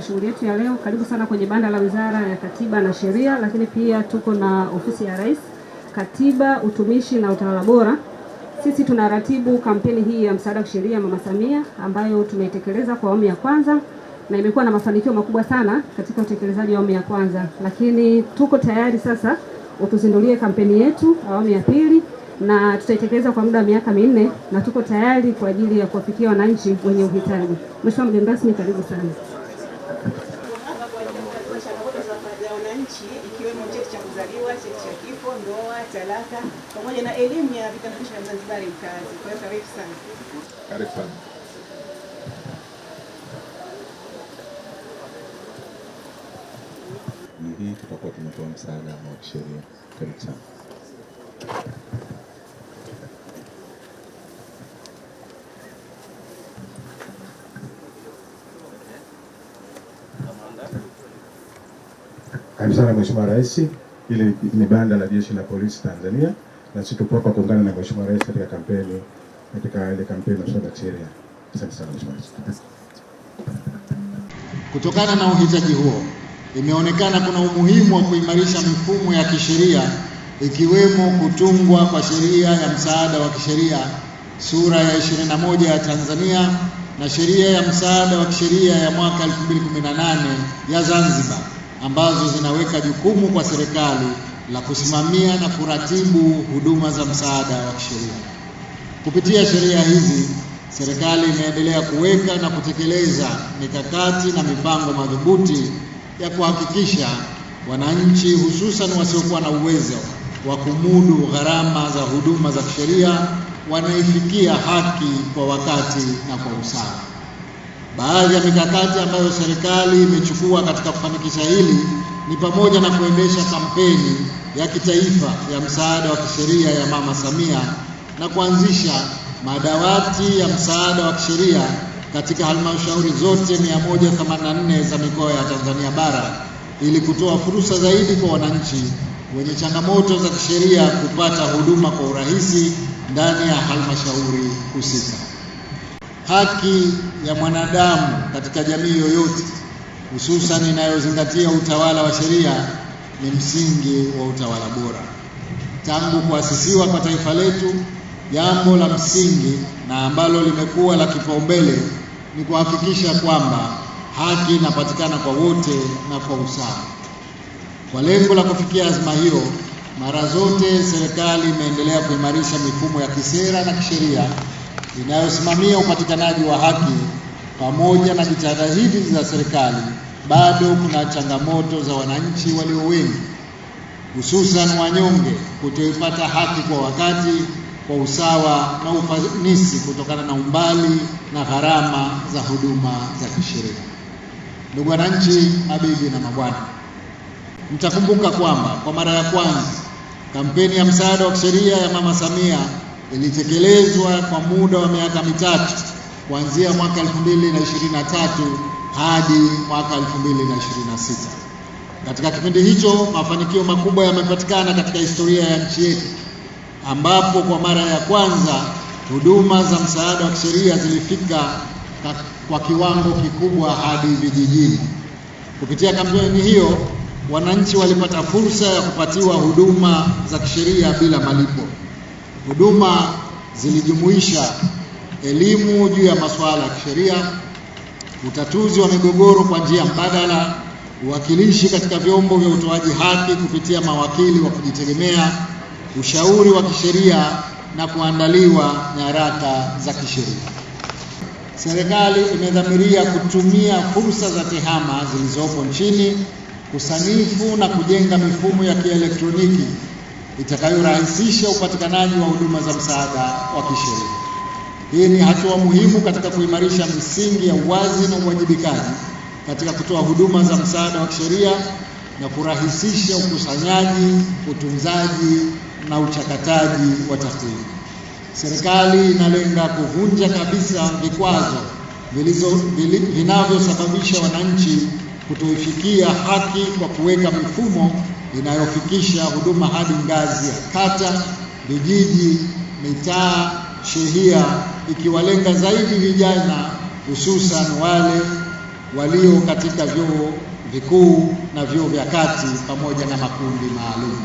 Shughuli yetu ya leo, karibu sana kwenye banda la Wizara ya Katiba na Sheria, lakini pia tuko na Ofisi ya Rais, Katiba, Utumishi na Utawala Bora. Sisi tunaratibu kampeni hii ya msaada wa kisheria Mama Samia ambayo tumeitekeleza kwa awamu ya kwanza na imekuwa na mafanikio makubwa sana katika utekelezaji wa awamu ya kwanza, lakini tuko tayari sasa utuzindulie kampeni yetu awamu ya pili na tutaitekeleza kwa muda wa miaka 4 na tuko tayari kwa ajili ya kuwafikia wananchi wenye uhitaji. Mheshimiwa mgeni rasmi, karibu sana. Wananchi ikiwemo cheti cha kuzaliwa, cheti cha kifo, ndoa, talaka pamoja na elimu ya vitambulisho vya Mzanzibari mkazi. Kwa hiyo karibu sana. Karibu sana. Hii tutakuwa tumetoa msaada wa kisheria. Karibu sana. Karibu sana Mheshimiwa Rais. Hili ni banda la Jeshi la Polisi Tanzania na sisi tupo hapa kuungana na Mheshimiwa Rais katika kampeni ya msaada wa kisheria. Asante sana Mheshimiwa Rais. Kutokana na uhitaji huo, imeonekana kuna umuhimu wa kuimarisha mifumo ya kisheria ikiwemo kutungwa kwa sheria ya msaada wa kisheria sura ya 21 ya Tanzania na sheria ya msaada wa kisheria ya mwaka 2018 ya Zanzibar ambazo zinaweka jukumu kwa serikali la kusimamia na kuratibu huduma za msaada wa kisheria. Kupitia sheria hizi, serikali imeendelea kuweka na kutekeleza mikakati na mipango madhubuti ya kuhakikisha wananchi hususan wasiokuwa na uwezo wa kumudu gharama za huduma za kisheria wanaifikia haki kwa wakati na kwa usawa. Baadhi ya mikakati ambayo serikali imechukua katika kufanikisha hili ni pamoja na kuendesha kampeni ya kitaifa ya msaada wa kisheria ya Mama Samia na kuanzisha madawati ya msaada wa kisheria katika halmashauri zote 184 za mikoa ya Tanzania bara ili kutoa fursa zaidi kwa wananchi wenye changamoto za kisheria kupata huduma kwa urahisi ndani ya halmashauri husika. Haki ya mwanadamu katika jamii yoyote, hususan inayozingatia utawala wa sheria, ni msingi wa utawala bora. Tangu kuasisiwa kwa taifa letu, jambo la msingi na ambalo limekuwa la kipaumbele ni kuhakikisha kwamba haki inapatikana kwa wote na kwa usawa. Kwa lengo la kufikia azma hiyo, mara zote serikali imeendelea kuimarisha mifumo ya kisera na kisheria inayosimamia upatikanaji wa haki. Pamoja na jitihada hizi za serikali, bado kuna changamoto za wananchi walio wengi, hususan wanyonge, kutoipata haki kwa wakati, kwa usawa na ufanisi kutokana na umbali na gharama za huduma za kisheria. Ndugu wananchi, mabibi na mabwana, mtakumbuka kwamba kwa mara ya kwanza kampeni ya msaada wa kisheria ya Mama Samia ilitekelezwa kwa muda wa miaka 3 kuanzia mwaka 2023 hadi mwaka 2026. Katika kipindi hicho, mafanikio makubwa yamepatikana katika historia ya nchi yetu, ambapo kwa mara ya kwanza huduma za msaada wa kisheria zilifika kwa kiwango kikubwa hadi vijijini. Kupitia kampeni hiyo, wananchi walipata fursa ya kupatiwa huduma za kisheria bila malipo. Huduma zilijumuisha elimu juu ya masuala ya kisheria, utatuzi wa migogoro kwa njia mbadala, uwakilishi katika vyombo vya utoaji haki kupitia mawakili wa kujitegemea, ushauri wa kisheria na kuandaliwa nyaraka za kisheria. Serikali imedhamiria kutumia fursa za tehama zilizopo nchini kusanifu na kujenga mifumo ya kielektroniki itakayorahisisha upatikanaji wa huduma za msaada wa kisheria. Hii ni hatua muhimu katika kuimarisha misingi ya uwazi na uwajibikaji katika kutoa huduma za msaada wa kisheria na kurahisisha ukusanyaji, utunzaji na uchakataji wa takwimu. Serikali inalenga kuvunja kabisa vikwazo vinavyosababisha wananchi kutoifikia haki kwa kuweka mifumo inayofikisha huduma hadi ngazi ya kata, vijiji, mitaa, shehia, ikiwalenga zaidi vijana, hususan wale walio katika vyuo vikuu na vyuo vya kati pamoja na makundi maalum.